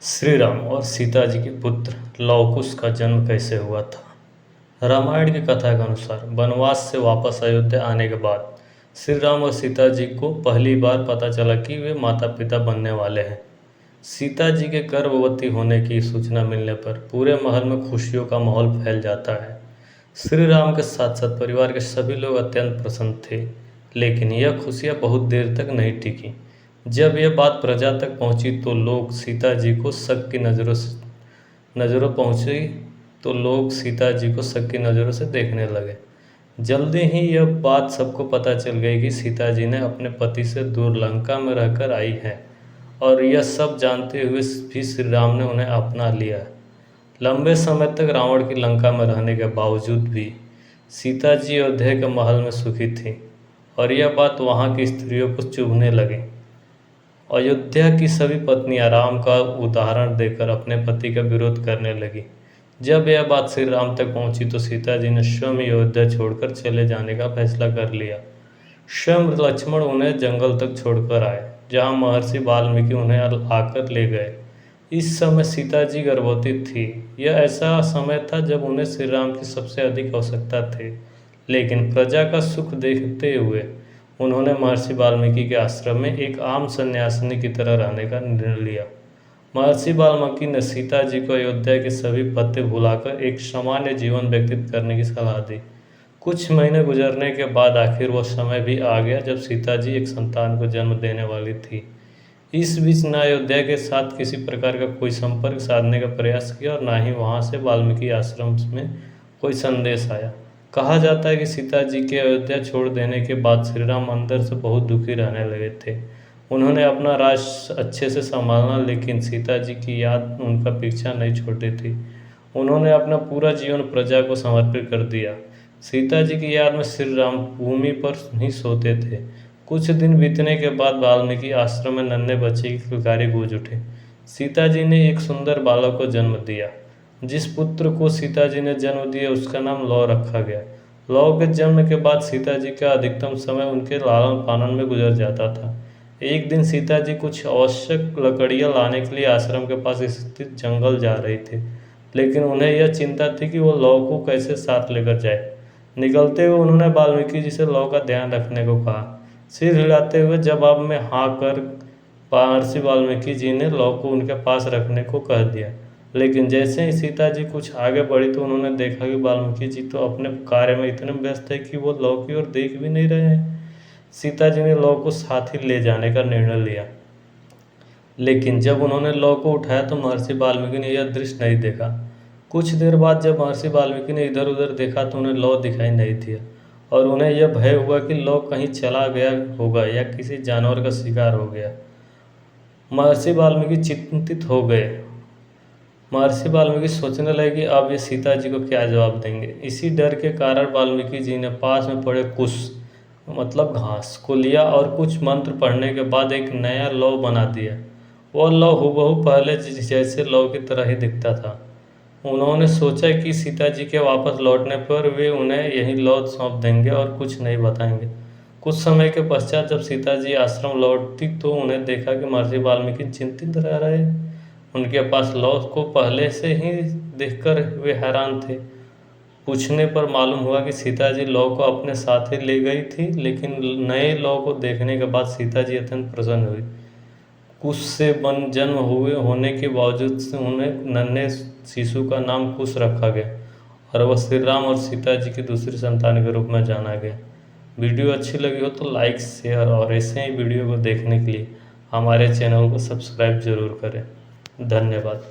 श्री राम और सीता जी के पुत्र लव कुश का जन्म कैसे हुआ था। रामायण की कथा के अनुसार वनवास से वापस अयोध्या आने के बाद श्री राम और सीता जी को पहली बार पता चला कि वे माता पिता बनने वाले हैं। सीता जी के गर्भवती होने की सूचना मिलने पर पूरे महल में खुशियों का माहौल फैल जाता है। श्री राम के साथ साथ परिवार के सभी लोग अत्यंत प्रसन्न थे, लेकिन यह खुशियाँ बहुत देर तक नहीं टिकी। जब यह बात प्रजा तक पहुंची तो लोग सीता जी को शक की नज़रों से देखने लगे। जल्दी ही यह बात सबको पता चल गई कि सीता जी ने अपने पति से दूर लंका में रहकर आई हैं, और यह सब जानते हुए भी श्री राम ने उन्हें अपना लिया। लंबे समय तक रावण की लंका में रहने के बावजूद भी सीता जी अयोध्या के महल में सुखी थीं, और यह बात वहाँ की स्त्रियों को चुभने लगी। अयोध्या की सभी पत्नियां राम का उदाहरण देकर अपने पति का विरोध करने लगी। जब यह बात श्री राम तक पहुंची तो सीता जी ने स्वयं अयोध्या छोड़कर चले जाने का फैसला कर लिया। स्वयं लक्ष्मण उन्हें जंगल तक छोड़कर आए, जहां महर्षि वाल्मीकि उन्हें आकर ले गए। इस समय सीता जी गर्भवती थी। यह ऐसा समय था जब उन्हें श्री राम की सबसे अधिक आवश्यकता थी, लेकिन प्रजा का सुख देखते हुए उन्होंने महर्षि वाल्मीकि के आश्रम में एक आम सन्यासिनी की तरह रहने का निर्णय लिया। महर्षि वाल्मीकि ने सीता जी को अयोध्या के सभी पत्ते भुलाकर एक सामान्य जीवन व्यतीत करने की सलाह दी। कुछ महीने गुजरने के बाद आखिर वह समय भी आ गया जब सीता जी एक संतान को जन्म देने वाली थी। इस बीच न अयोध्या के साथ किसी प्रकार का कोई संपर्क साधने का प्रयास किया और न ही वहाँ से वाल्मीकि आश्रम में कोई संदेश आया। कहा जाता है कि सीता जी के अयोध्या छोड़ देने के बाद श्री राम अंदर से बहुत दुखी रहने लगे थे। उन्होंने अपना राज्य अच्छे से संभालना, लेकिन सीता जी की याद उनका पीछा नहीं छोड़ती थी। उन्होंने अपना पूरा जीवन प्रजा को समर्पित कर दिया। सीता जी की याद में श्री राम भूमि पर ही सोते थे। कुछ दिन बीतने के बाद वाल्मीकि आश्रम में नन्हे बच्चे की किलकारी गूंज उठे। सीता जी ने एक सुंदर बालक को जन्म दिया। जिस पुत्र को सीता जी ने जन्म दिया उसका नाम लव रखा गया। लव के जन्म के बाद सीता जी का अधिकतम समय उनके लालन पालन में गुजर जाता था। एक दिन सीता जी कुछ आवश्यक लकड़ियाँ लाने के लिए आश्रम के पास स्थित जंगल जा रही थे, लेकिन उन्हें यह चिंता थी कि वो लव को कैसे साथ लेकर जाए। निकलते हुए उन्होंने वाल्मीकि जी से लव का ध्यान रखने को कहा। सिर हिलाते हुए जवाब में हाँ कर महर्षि वाल्मीकि जी ने लव को उनके पास रखने को कह दिया। लेकिन जैसे ही सीता जी कुछ आगे बढ़ी तो उन्होंने देखा कि वाल्मीकि जी तो अपने कार्य में इतने व्यस्त है कि वो लव की ओर देख भी नहीं रहे हैं। सीता जी ने लव को साथ ही ले जाने का निर्णय लिया, लेकिन जब उन्होंने लव को उठाया तो महर्षि वाल्मीकि ने यह दृश्य नहीं देखा। कुछ देर बाद जब महर्षि वाल्मीकि ने इधर उधर देखा तो उन्हें लव दिखाई नहीं दिया, और उन्हें यह भय हुआ कि लव कहीं चला गया होगा या किसी जानवर का शिकार हो गया। महर्षि वाल्मीकि चिंतित हो गए। महर्षि वाल्मीकि सोचने लगे कि अब ये सीता जी को क्या जवाब देंगे। इसी डर के कारण वाल्मीकि जी ने पास में पड़े कुश मतलब घास को लिया और कुछ मंत्र पढ़ने के बाद एक नया लव बना दिया। वह लव हूबहू पहले जैसे लव की तरह ही दिखता था। उन्होंने सोचा कि सीता जी के वापस लौटने पर वे उन्हें यही लव सौंप देंगे और कुछ नहीं बताएंगे। कुछ समय के पश्चात जब सीता जी आश्रम लौटती तो उन्हें देखा कि महर्षि वाल्मीकि चिंतित रह रहे। उनके पास लौ को पहले से ही देखकर वे हैरान थे। पूछने पर मालूम हुआ कि सीता जी लौ को अपने साथ ही ले गई थी, लेकिन नए लौ को देखने के बाद सीता जी अत्यंत प्रसन्न हुई। कुश से जन्म हुए होने के बावजूद से उन्हें नन्हे शिशु का नाम कुश रखा गया, और वह श्री राम और सीता जी की दूसरी संतान के रूप में जाना गया। वीडियो अच्छी लगी हो तो लाइक, शेयर और ऐसे ही वीडियो को देखने के लिए हमारे चैनल को सब्सक्राइब जरूर करें। धन्यवाद।